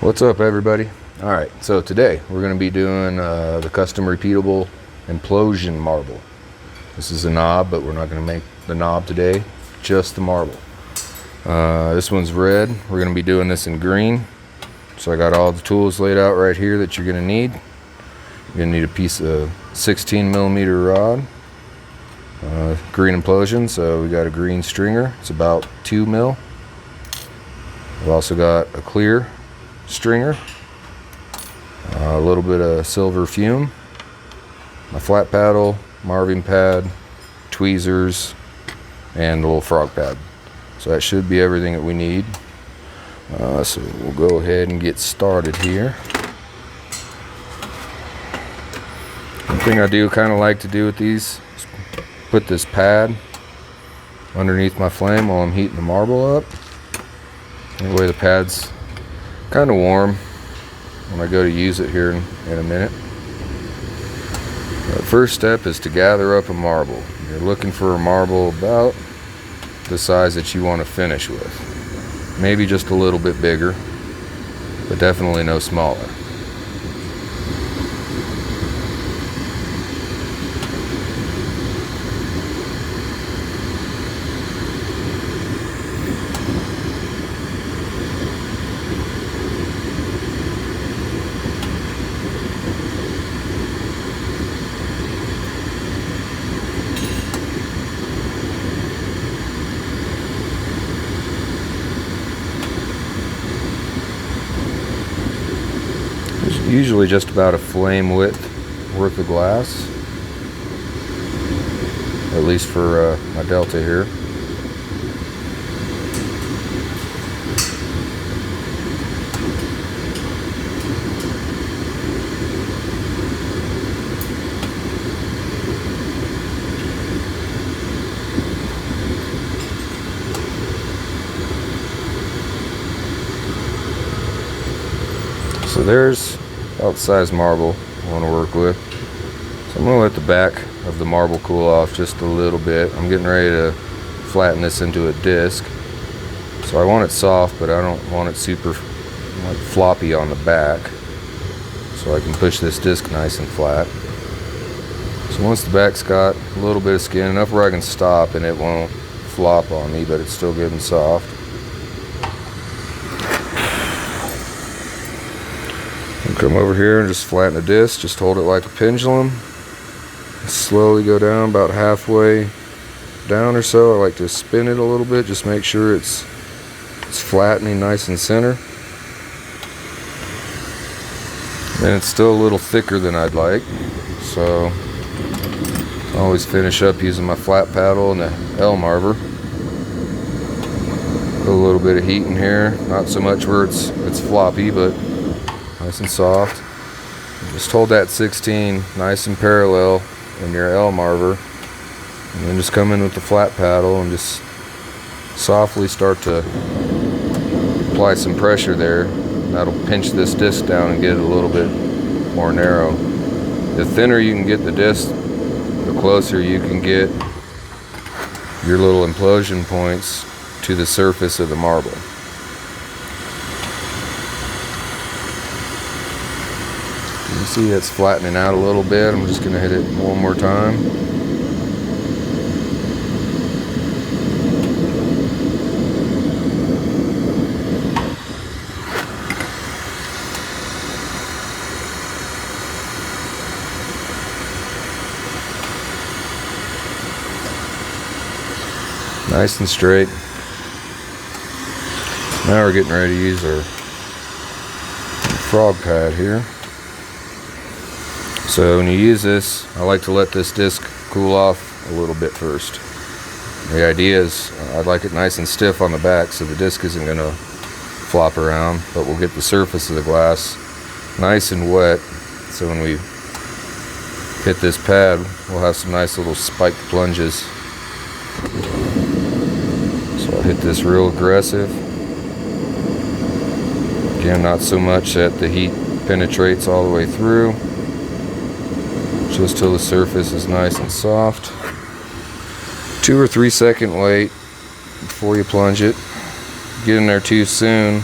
What's up, everybody? All right, so today we're going to be doing the custom repeatable Implosion marble. This is a knob, but we're not going to make the knob today, just the marble. This one's red. We're going to be doing this in green. So I got all the tools laid out right here that you're going to need. You're going to need a piece of 16 millimeter rod, green Implosion, so we got a green stringer. It's about 2 mil. We've also got a clear stringer, a little bit of silver fume, my flat paddle, marving pad, tweezers, and a little frog pad. So that should be everything that we need. So we'll go ahead and get started here. One thing I do kind of like to do with these is put this pad underneath my flame while I'm heating the marble up. That way the pad's kind of warm when I go to use it here in a minute. The first step is to gather up a marble. You're looking for a marble about the size that you want to finish with. Maybe just a little bit bigger, but definitely no smaller. Usually just about a flame width worth of glass, at least for my Delta here. So there's outsized marble I want to work with. So I'm going to let the back of the marble cool off just a little bit. I'm getting ready to flatten this into a disc. So I want it soft, but I don't want it super floppy on the back. So I can push this disc nice and flat. So once the back's got a little bit of skin, enough where I can stop and it won't flop on me, but it's still good and soft. Come over here and just flatten the disc, just hold it like a pendulum. Slowly go down about halfway down or so. I like to spin it a little bit, just make sure it's flattening nice and center. And it's still a little thicker than I'd like, so I always finish up using my flat paddle and the L marver. Put a little bit of heat in here, not so much where it's floppy, but nice and soft. Just hold that 16 nice and parallel in your L marver, and then just come in with the flat paddle and just softly start to apply some pressure there. That'll pinch this disc down and get it a little bit more narrow. The thinner you can get the disc, the closer you can get your little implosion points to the surface of the marble. You see it's flattening out a little bit. I'm just going to hit it one more time. Nice and straight. Now we're getting ready to use our frog pad here. So when you use this, I like to let this disc cool off a little bit first. The idea is I'd like it nice and stiff on the back so the disc isn't going to flop around, but we'll get the surface of the glass nice and wet, so when we hit this pad we'll have some nice little spiked plunges. So I'll hit this real aggressive. Again, not so much that the heat penetrates all the way through, just till the surface is nice and soft. 2 or 3 second wait before you plunge it. Get in there too soon,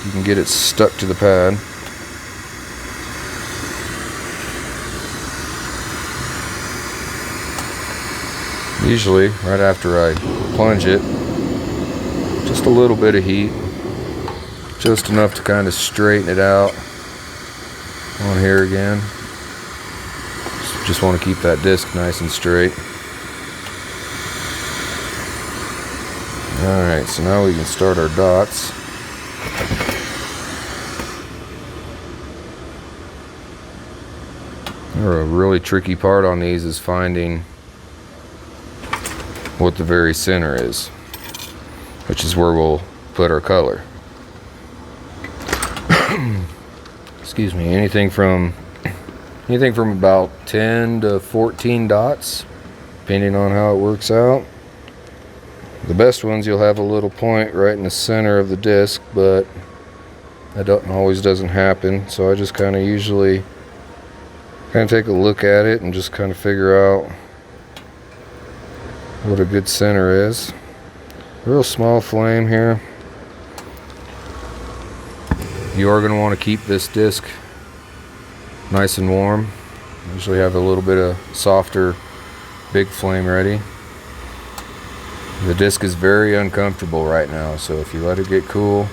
you can get it stuck to the pad. Usually, right after I plunge it, just a little bit of heat, just enough to kind of straighten it out on here again. Just want to keep that disc nice and straight. Alright, so now we can start our dots. A really tricky part on these is finding what the very center is, which is where we'll put our color. Excuse me, anything from about 10 to 14 dots, depending on how it works out. The best ones, you'll have a little point right in the center of the disc, but that always doesn't happen. So I just kind of usually take a look at it and just kind of figure out what a good center is. Real small flame here. You are going to want to keep this disc nice and warm. Usually have a little bit of softer big flame ready. The disc is very uncomfortable right now, so if you let it get cool,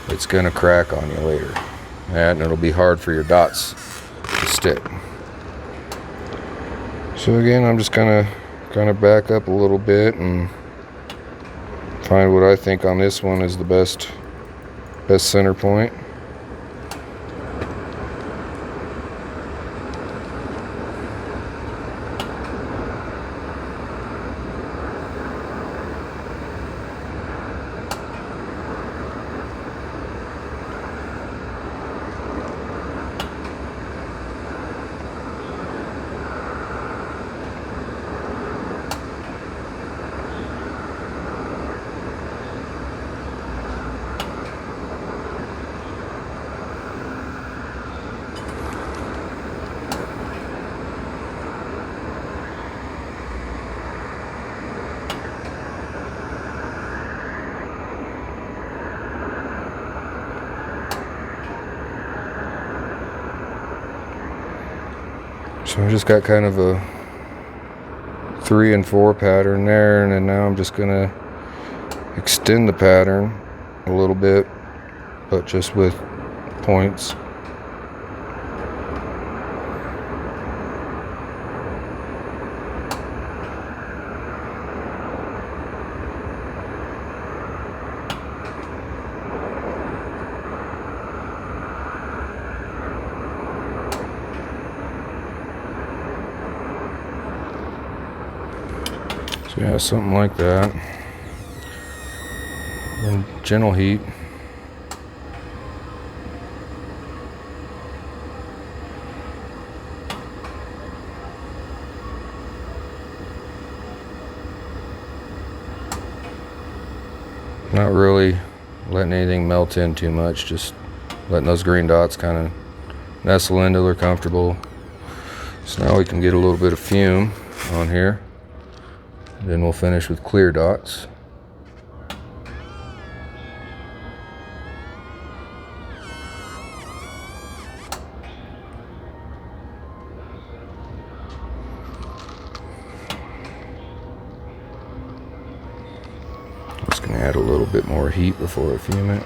it's going to crack on you later, and it'll be hard for your dots to stick. So again, I'm just kind of back up a little bit and find what I think on this one is the best center point. So I just got kind of a 3 and 4 pattern there, and then now I'm just gonna extend the pattern a little bit, but just with points. So yeah, something like that. And gentle heat. Not really letting anything melt in too much, just letting those green dots kind of nestle in till they're comfortable. So now we can get a little bit of fume on here. Then we'll finish with clear dots. Just gonna add a little bit more heat before I fume it.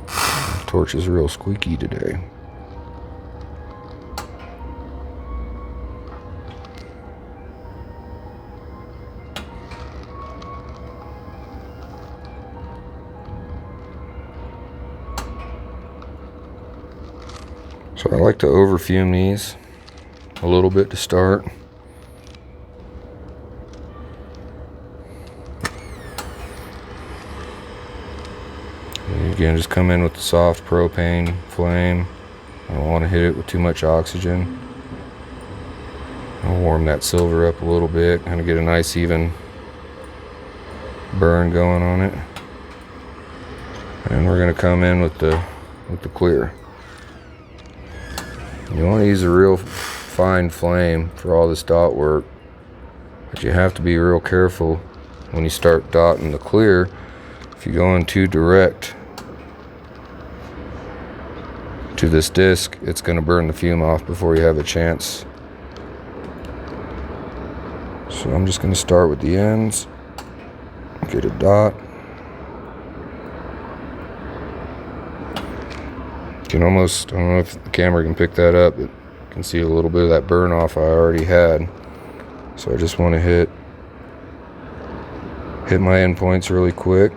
The torch is real squeaky today. So I like to over fume these a little bit to start. And again, just come in with the soft propane flame. I don't want to hit it with too much oxygen. I'll warm that silver up a little bit, kind of get a nice even burn going on it. And we're going to come in with the clear. You want to use a real fine flame for all this dot work. But you have to be real careful when you start dotting the clear. If you go in too direct to this disc, it's going to burn the fume off before you have a chance. So I'm just going to start with the ends, get a dot. You can almost, I don't know if the camera can pick that up, but you can see a little bit of that burn off I already had. So I just want to hit my endpoints really quick.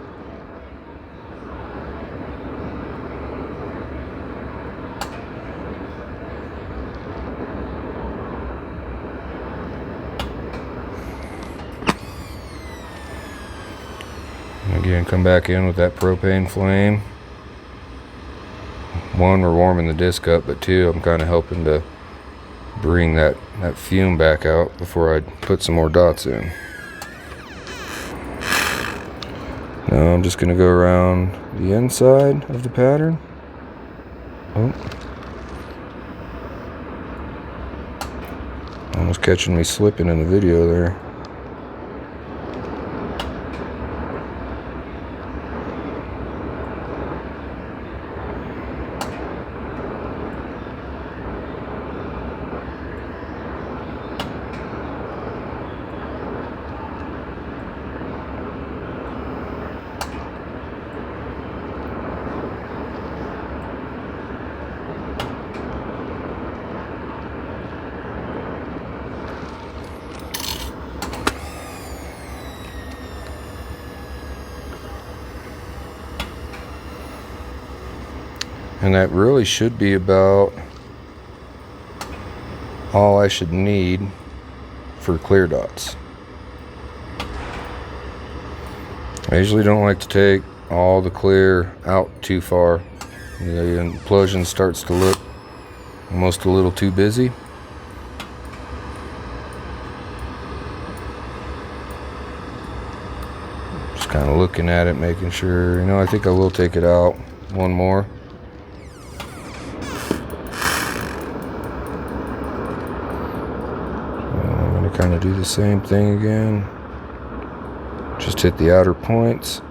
And again, come back in with that propane flame. One, we're warming the disc up, but two, I'm kind of helping to bring that fume back out before I put some more dots in. Now I'm just going to go around the inside of the pattern. Oh. Almost catching me slipping in the video there. And that really should be about all I should need for clear dots. I usually don't like to take all the clear out too far. The implosion starts to look almost a little too busy. Just kind of looking at it, making sure, I think I will take it out one more. Kind of do the same thing again. Just hit the outer points.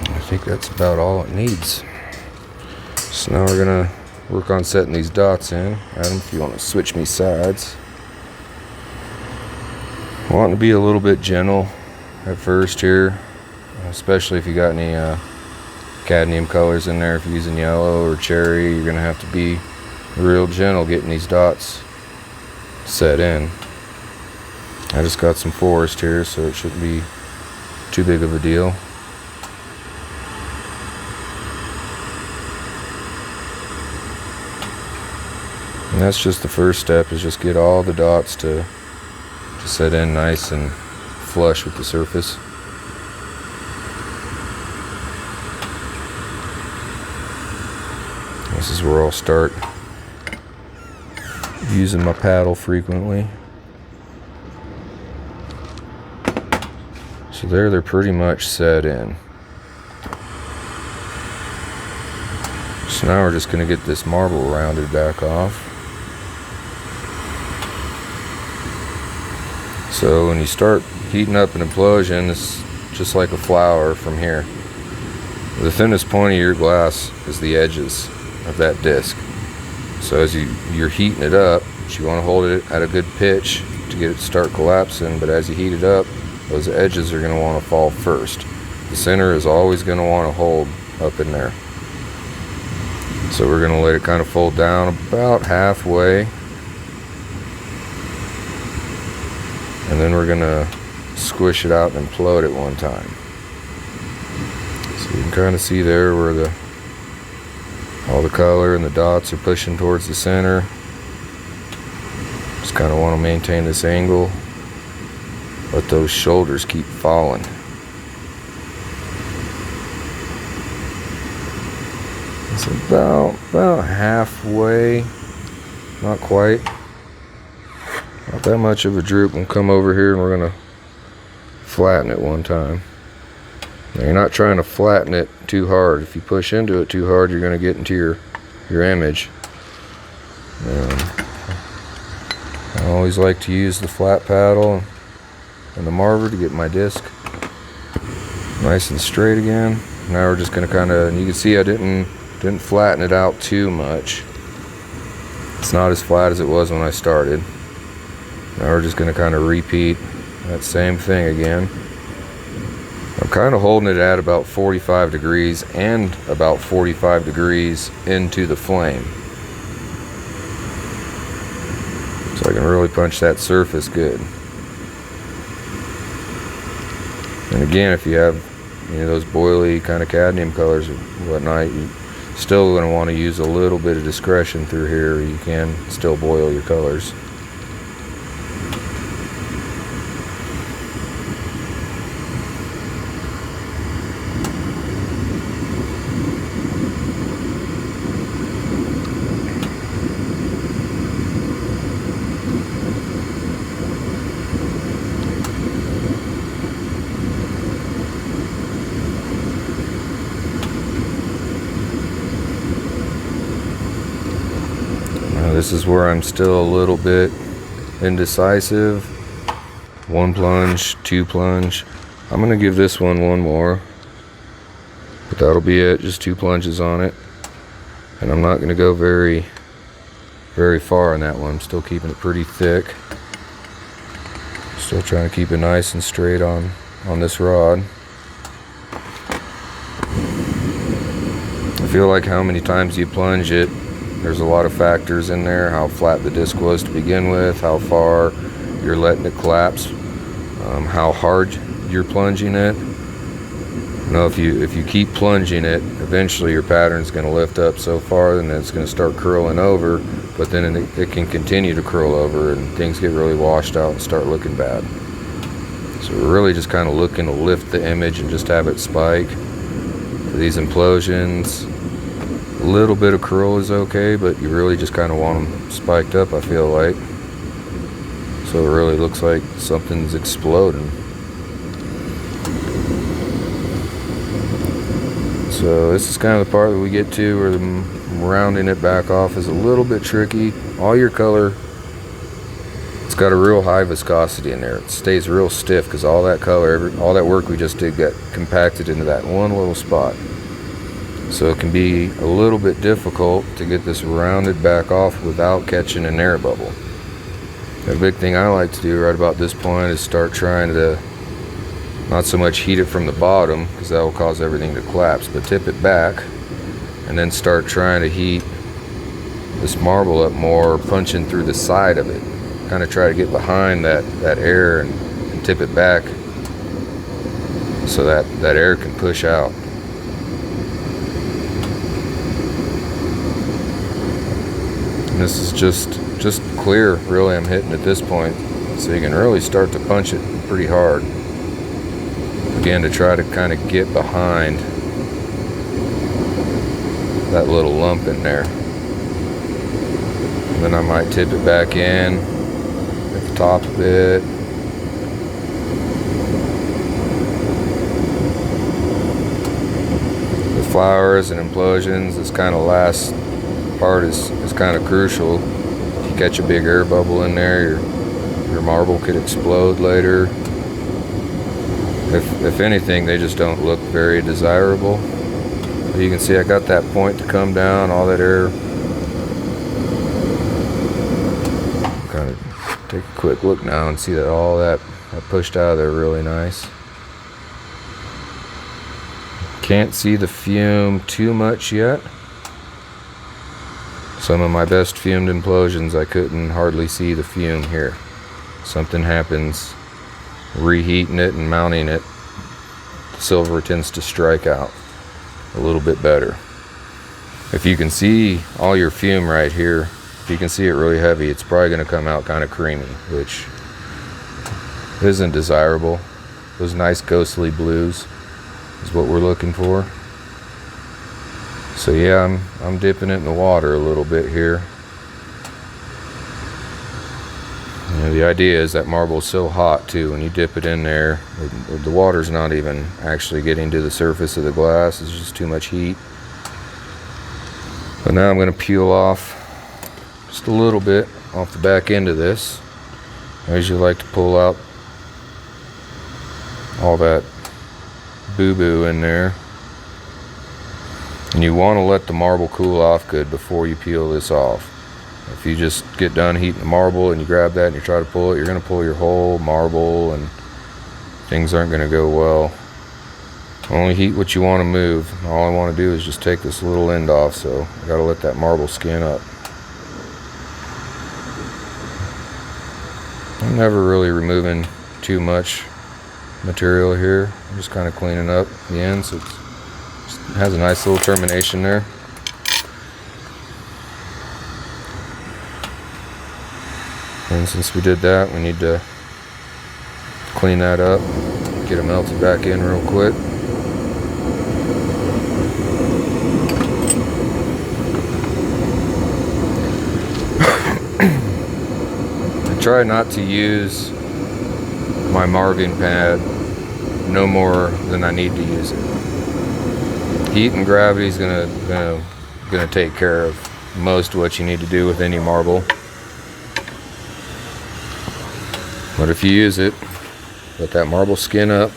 I think that's about all it needs. So now we're gonna work on setting these dots in. Adam, if you want to switch me sides. Wanting to be a little bit gentle at first here, especially if you got any cadmium colors in there. If you're using yellow or cherry, you're gonna have to be real gentle getting these dots set in. I just got some forest here, so it shouldn't be too big of a deal. And that's just the first step, is just get all the dots to set in nice and flush with the surface. This is where I'll start using my paddle frequently. So they're pretty much set in. So now we're just going to get this marble rounded back off. So when you start heating up an implosion, it's just like a flower from here. The thinnest point of your glass is the edges of that disc. So as you're heating it up, you want to hold it at a good pitch to get it to start collapsing, but as you heat it up, those edges are going to want to fall first. The center is always going to want to hold up in there. So we're going to let it kind of fold down about halfway, and then we're going to squish it out and implode it one time. So you can kind of see there where all the color and the dots are pushing towards the center. Just kind of want to maintain this angle. Let those shoulders keep falling. It's about halfway, not quite. Not that much of a droop. We'll come over here and we're gonna flatten it one time. Now you're not trying to flatten it too hard. If you push into it too hard, you're gonna get into your image. I always like to use the flat paddle and the marver to get my disc nice and straight again. Now we're just gonna kind of, and you can see I didn't flatten it out too much. It's not as flat as it was when I started. Now we're just gonna kind of repeat that same thing again. I'm kind of holding it at about 45 degrees and about 45 degrees into the flame, so I can really punch that surface good. And again, if you have those boily kind of cadmium colors or whatnot, you still going to want to use a little bit of discretion through here. You can still boil your colors. This is where I'm still a little bit indecisive. 1 plunge, 2 plunge. I'm gonna give this one more, but that'll be it, just 2 plunges on it. And I'm not gonna go very far on that one. I'm still keeping it pretty thick. Still trying to keep it nice and straight on this rod. I feel like how many times you plunge it, there's a lot of factors in there. How flat the disc was to begin with, how far you're letting it collapse, how hard you're plunging it. If you keep plunging it, eventually your pattern's going to lift up so far and then it's going to start curling over, but then it can continue to curl over and things get really washed out and start looking bad. So we're really just kind of looking to lift the image and just have it spike. For these implosions, a little bit of curl is okay, but you really just kind of want them spiked up, I feel like. So it really looks like something's exploding. So this is kind of the part that we get to where the rounding it back off is a little bit tricky. All your color, it's got a real high viscosity in there. It stays real stiff because all that color, all that work we just did got compacted into that one little spot. So it can be a little bit difficult to get this rounded back off without catching an air bubble. The big thing I like to do right about this point is start trying to not so much heat it from the bottom, because that will cause everything to collapse, but tip it back and then start trying to heat this marble up more, punching through the side of it. Kind of try to get behind that air and tip it back so that air can push out. And this is just clear, really, I'm hitting at this point, so you can really start to punch it pretty hard. Again, to try to kind of get behind that little lump in there. And then I might tip it back in at the top a bit. The flowers and implosions, this kind of last part is kind of crucial. If you catch a big air bubble in there, your marble could explode later. If anything, they just don't look very desirable. But you can see I got that point to come down, all that air Take a quick look now and see that all that pushed out of there really nice. Can't see the fume too much yet. Some of my best fumed implosions, I couldn't hardly see the fume here. Something happens reheating it and mounting it. The silver tends to strike out a little bit better. If you can see all your fume right here, if you can see it really heavy, it's probably going to come out kind of creamy, which isn't desirable. Those nice ghostly blues is what we're looking for. So yeah, I'm dipping it in the water a little bit here. You know, the idea is that marble is so hot too, when you dip it in there, the water's not even actually getting to the surface of the glass, it's just too much heat. But now I'm going to peel off just a little bit off the back end of this. I usually like to pull out all that boo-boo in there. And you want to let the marble cool off good before you peel this off. If you just get done heating the marble and you grab that and you try to pull it, you're going to pull your whole marble and things aren't going to go well. Only heat what you want to move. All I want to do is just take this little end off, so I got to let that marble skin up. I'm never really removing too much material here. I'm just kind of cleaning up the ends. So it has a nice little termination there. And since we did that, we need to clean that up, get it melted back in real quick. I try not to use my marving pad no more than I need to use it. Heat and gravity is gonna take care of most of what you need to do with any marble. But if you use it, let that marble skin up.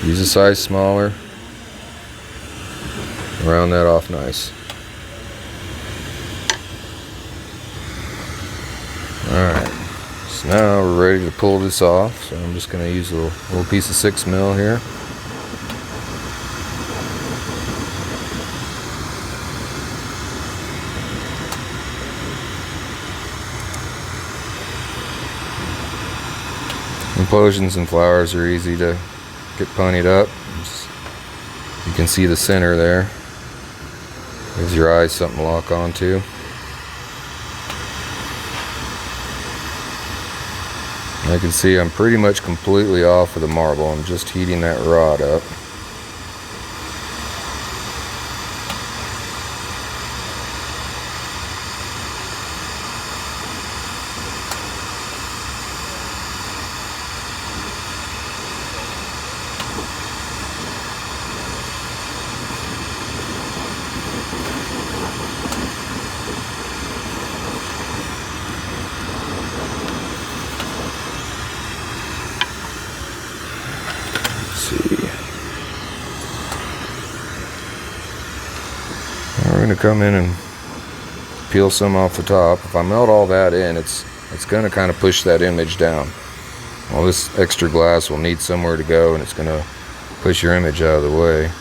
Use a size smaller. Round that off nice. Alright, so now we're ready to pull this off. So I'm just going to use a little piece of 6mm here. Implosions and flowers are easy to get ponied up. You can see the center there. Gives your eyes something to lock onto. I can see I'm pretty much completely off of the marble. I'm just heating that rod up. We're going to come in and peel some off the top. If I melt all that in, it's going to kind of push that image down. Well, this extra glass will need somewhere to go, and it's going to push your image out of the way.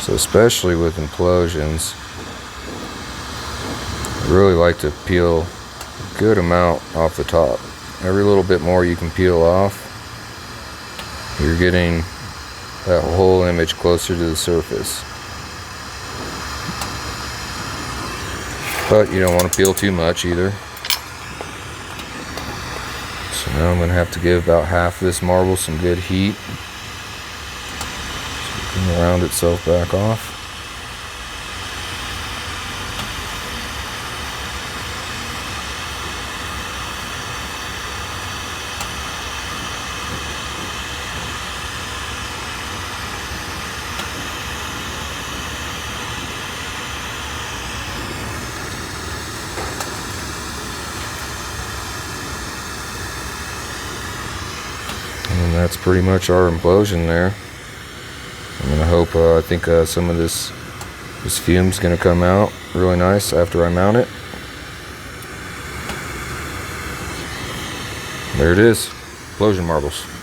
So especially with implosions, I really like to peel a good amount off the top. Every little bit more you can peel off, you're getting that whole image closer to the surface. But you don't want to peel too much either. So now I'm going to have to give about half this marble some good heat so it can round itself back off. And that's pretty much our implosion there. I'm gonna hope, I think some of this fume's gonna come out really nice after I mount it. There it is. Implosion marbles.